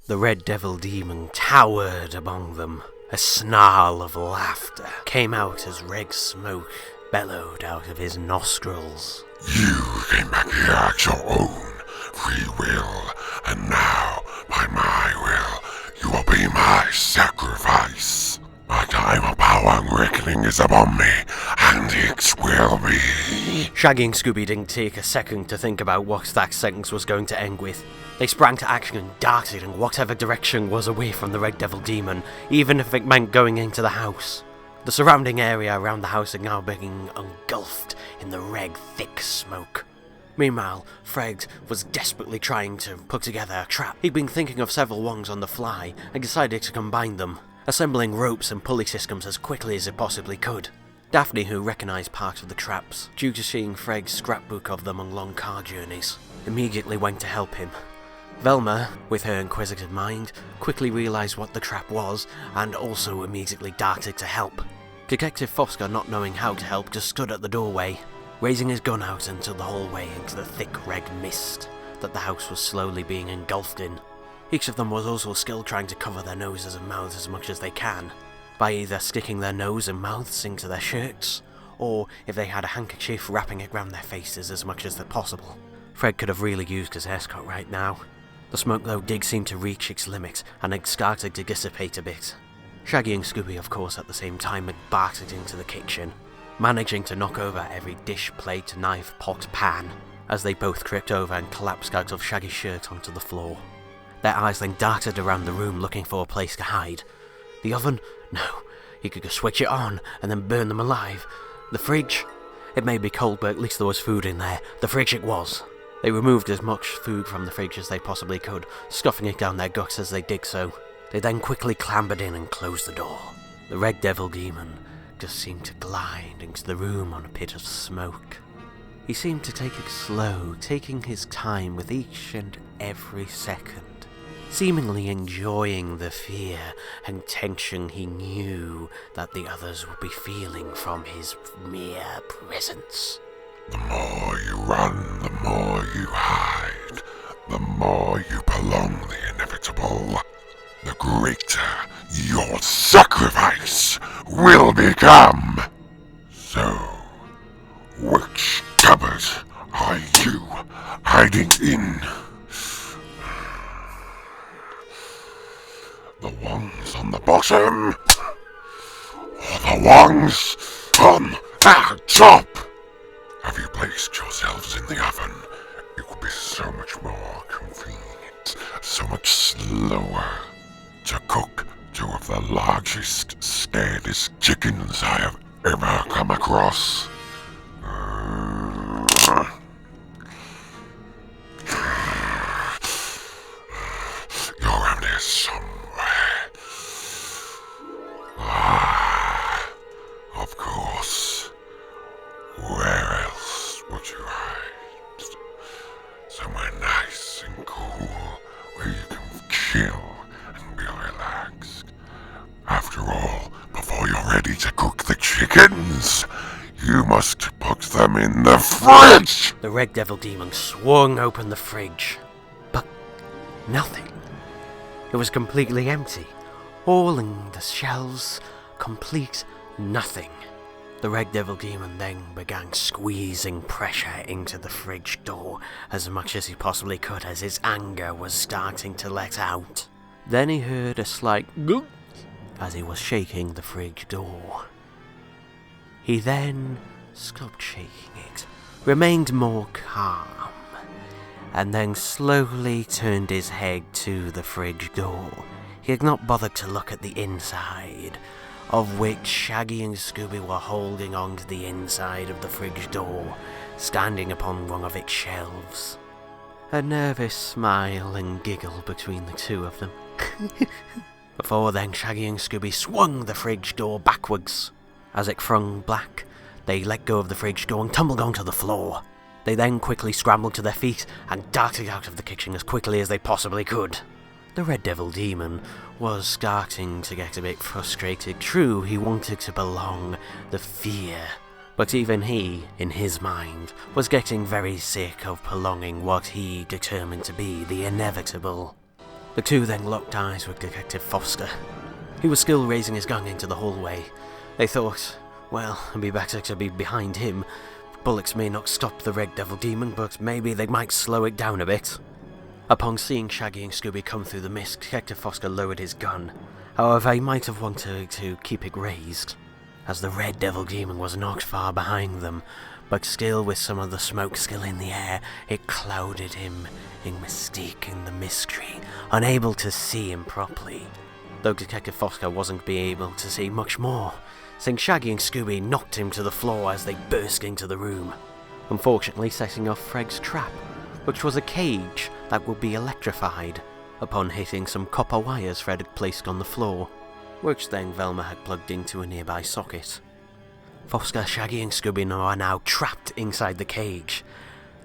The red devil demon towered among them. A snarl of laughter came out as red smoke bellowed out of his nostrils. You came back here at your own free will, and now, by my will, you will be my sacrifice. My time of power and reckoning is upon me, and it will be. Shaggy and Scooby didn't take a second to think about what that sentence was going to end with. They sprang to action and darted in whatever direction was away from the red devil demon, even if it meant going into the house. The surrounding area around the house had now been engulfed in the red, thick smoke. Meanwhile, Fred was desperately trying to put together a trap. He'd been thinking of several ones on the fly and decided to combine them, assembling ropes and pulley systems as quickly as he possibly could. Daphne, who recognised part of the traps, due to seeing Fred's scrapbook of them on long car journeys, immediately went to help him. Velma, with her inquisitive mind, quickly realised what the trap was and also immediately darted to help. Detective Foster, not knowing how to help, just stood at the doorway, raising his gun out into the hallway into the thick red mist that the house was slowly being engulfed in. Each of them was also still trying to cover their noses and mouths as much as they can, by either sticking their nose and mouths into their shirts, or if they had a handkerchief, wrapping it around their faces as much as possible. Fred could have really used his haircut right now. The smoke though did seem to reach its limit, and it started to dissipate a bit. Shaggy and Scooby, of course, at the same time had barted into the kitchen, managing to knock over every dish, plate, knife, pot, pan, as they both tripped over and collapsed out of Shaggy's shirt onto the floor. Their eyes then darted around the room looking for a place to hide. The oven? No. He could just switch it on and then burn them alive. The fridge? It may be cold, but at least there was food in there. The fridge it was. They removed as much food from the fridge as they possibly could, stuffing it down their guts as they did so. They then quickly clambered in and closed the door. The red devil demon just seemed to glide into the room on a pit of smoke. He seemed to take it slow, taking his time with each and every second, seemingly enjoying the fear and tension he knew that the others would be feeling from his mere presence. The more you run, the more you hide, the more you prolong the inevitable, the greater your sacrifice will become. So, which cupboard are you hiding in? The ones on the bottom, or the ones on the top? Have you placed yourselves in the oven? It would be so much more convenient, so much slower to cook two of the largest, scariest chickens I have ever come across. You're around here somewhere. Of course. Where else would you hide? Somewhere nice and cool, where you can chill and be relaxed. After all, before you're ready to cook the chickens, you must put them in the fridge! The red devil demon swung open the fridge, but nothing. It was completely empty. All in the shelves, complete nothing. The red devil demon then began squeezing pressure into the fridge door as much as he possibly could as his anger was starting to let out. Then he heard a slight goop as he was shaking the fridge door. He then stopped shaking it, remained more calm, and then slowly turned his head to the fridge door. He had not bothered to look at the inside, of which Shaggy and Scooby were holding on to the inside of the fridge door, standing upon one of its shelves. A nervous smile and giggle between the two of them. Before then, Shaggy and Scooby swung the fridge door backwards. As it flung back, they let go of the fridge door and tumbled onto the floor. They then quickly scrambled to their feet and darted out of the kitchen as quickly as they possibly could. The red devil demon was starting to get a bit frustrated. True, he wanted to belong, the fear. But even he, in his mind, was getting very sick of prolonging what he determined to be the inevitable. The two then locked eyes with Detective Foster. He was still raising his gun into the hallway. They thought, well, it'd be better to be behind him. Bullets may not stop the Red Devil Demon, but maybe they might slow it down a bit. Upon seeing Shaggy and Scooby come through the mist, Detective Foster lowered his gun. However, he might have wanted to keep it raised, as the Red Devil Demon was not far behind them, but still with some of the smoke still in the air, it clouded him in mystique and the mystery, unable to see him properly. Though Detective Foster wasn't being able to see much more, since Shaggy and Scooby knocked him to the floor as they burst into the room, unfortunately setting off Fred's trap, which was a cage that would be electrified upon hitting some copper wires Fred had placed on the floor, which then Velma had plugged into a nearby socket. Foster, Shaggy and Scooby are now trapped inside the cage.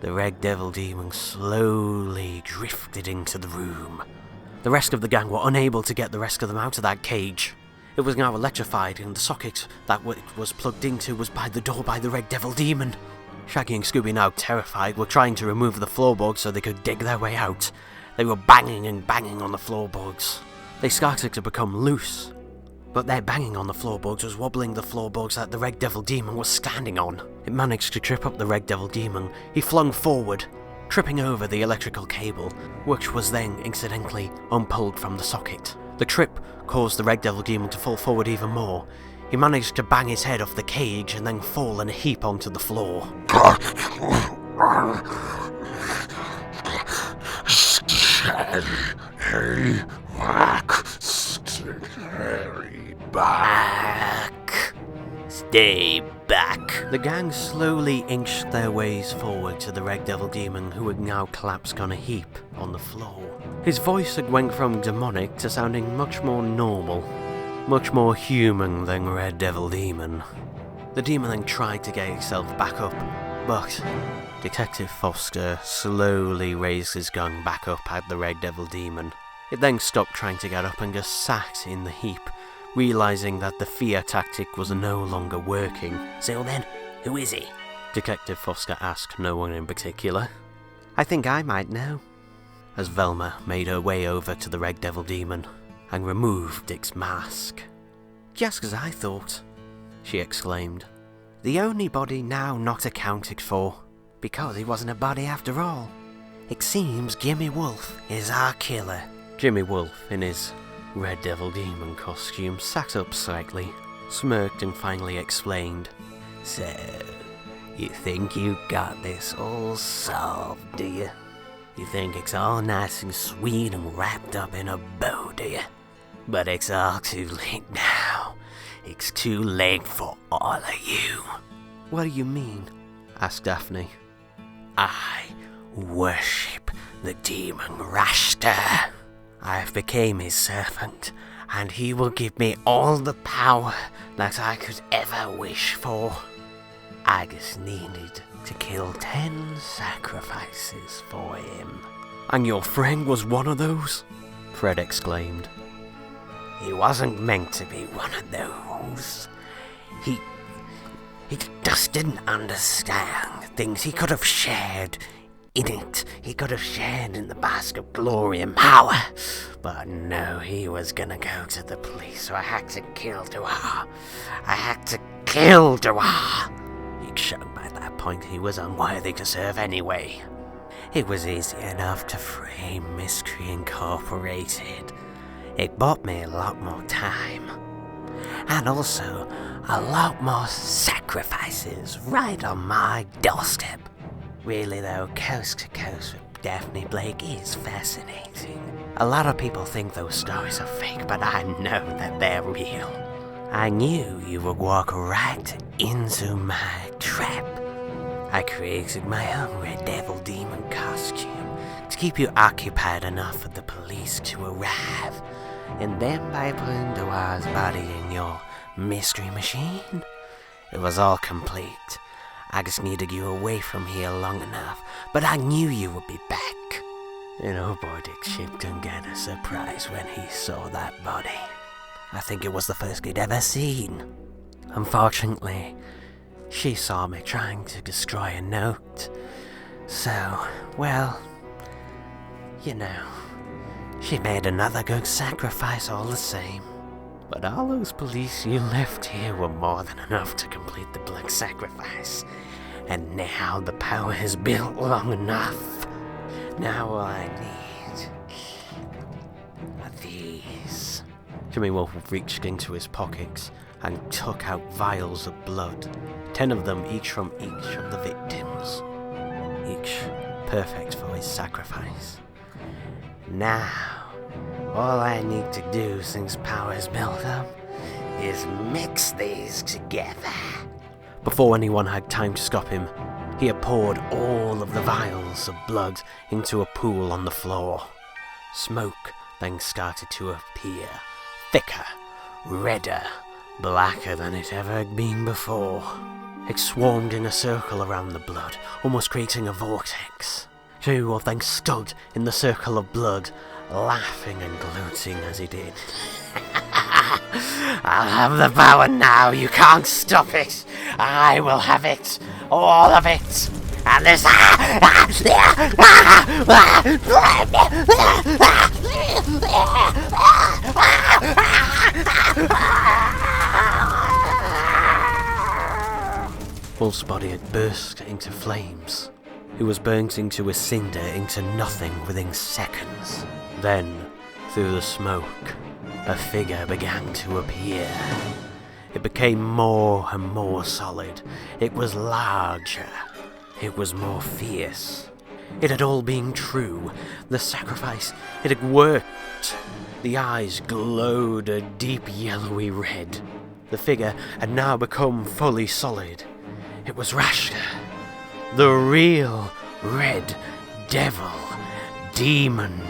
The Red Devil Demon slowly drifted into the room. The rest of the gang were unable to get the rest of them out of that cage. It was now electrified, and the socket that it was plugged into was by the door by the Red Devil Demon. Shaggy and Scooby, now terrified, were trying to remove the floorboards so they could dig their way out. They were banging and banging on the floorboards. They started to become loose, but their banging on the floorboards was wobbling the floorboards that the Red Devil Demon was standing on. It managed to trip up the Red Devil Demon. He flung forward, tripping over the electrical cable, which was then incidentally unpulled from the socket. The trip caused the Red Devil Demon to fall forward even more. He managed to bang his head off the cage and then fall in a heap onto the floor. Stay back. Stay back. Stay back. The gang slowly inched their ways forward to the Red Devil Demon, who had now collapsed on a heap on the floor. His voice had went from demonic to sounding much more normal, much more human than Red Devil Demon. The demon then tried to get itself back up, but Detective Foster slowly raised his gun back up at the Red Devil Demon. It then stopped trying to get up and just sat in the heap, realizing that the fear tactic was no longer working. So then, who is he? Detective Foster asked no one in particular. I think I might know, as Velma made her way over to the Red Devil Demon and removed its mask. Just as I thought, she exclaimed. The only body now not accounted for, because he wasn't a body after all. It seems Jimmy Wolf is our killer. Jimmy Wolf, in his Red Devil Demon costume, sat up slightly, smirked and finally explained. So, you think you got this all solved, do you? You think it's all nice and sweet and wrapped up in a bow, do you? But it's all too late now. It's too late for all of you. What do you mean? Asked Daphne. I worship the demon Rashta. I've became his servant, and he will give me all the power that I could ever wish for. I just needed to kill 10 sacrifices for him. And your friend was one of those? Fred exclaimed. He wasn't meant to be one of those. He just didn't understand things he could have shared in it. He could have shared in the bask of glory and power. But no, he was gonna go to the police, so I had to kill Dua. I had to kill Dua. He'd shown by that point he was unworthy to serve anyway. It was easy enough to frame Mystery Incorporated. It bought me a lot more time. And also, a lot more sacrifices right on my doorstep. Really though, Coast to Coast with Daphne Blake is fascinating. A lot of people think those stories are fake, but I know that they're real. I knew you would walk right into my trap. I created my own Red Devil Demon costume to keep you occupied enough for the police to arrive. And then by putting Dua's body in your mystery machine, it was all complete. I just needed you away from here long enough, but I knew you would be back. And oh boy, did Shipton get a surprise when he saw that body. I think it was the first he'd ever seen. Unfortunately, she saw me trying to destroy a note. So, well, you know, She made another good sacrifice all the same. But all those police you left here were more than enough to complete the blood sacrifice. And now the power has built long enough. Now all I need are these. Jimmy Wolf reached into his pockets and took out vials of blood, 10 of them each from each of the victims, each perfect for his sacrifice. Now, all I need to do since power is built up is mix these together. Before anyone had time to stop him, he had poured all of the vials of blood into a pool on the floor. Smoke then started to appear, thicker, redder, blacker than it ever had been before. It swarmed in a circle around the blood, almost creating a vortex. Jimmy Wolf then stood in the circle of blood, laughing and gloating as he did. I'll have the power now, you can't stop it. I will have it, all of it. And this... Wolf's body had burst into flames. He was burnt into a cinder into nothing within seconds. Then, through the smoke, a figure began to appear. It became more and more solid. It was larger. It was more fierce. It had all been true. The sacrifice, it had worked. The eyes glowed a deep yellowy red. The figure had now become fully solid. It was Rashka, the real Red Devil Demon.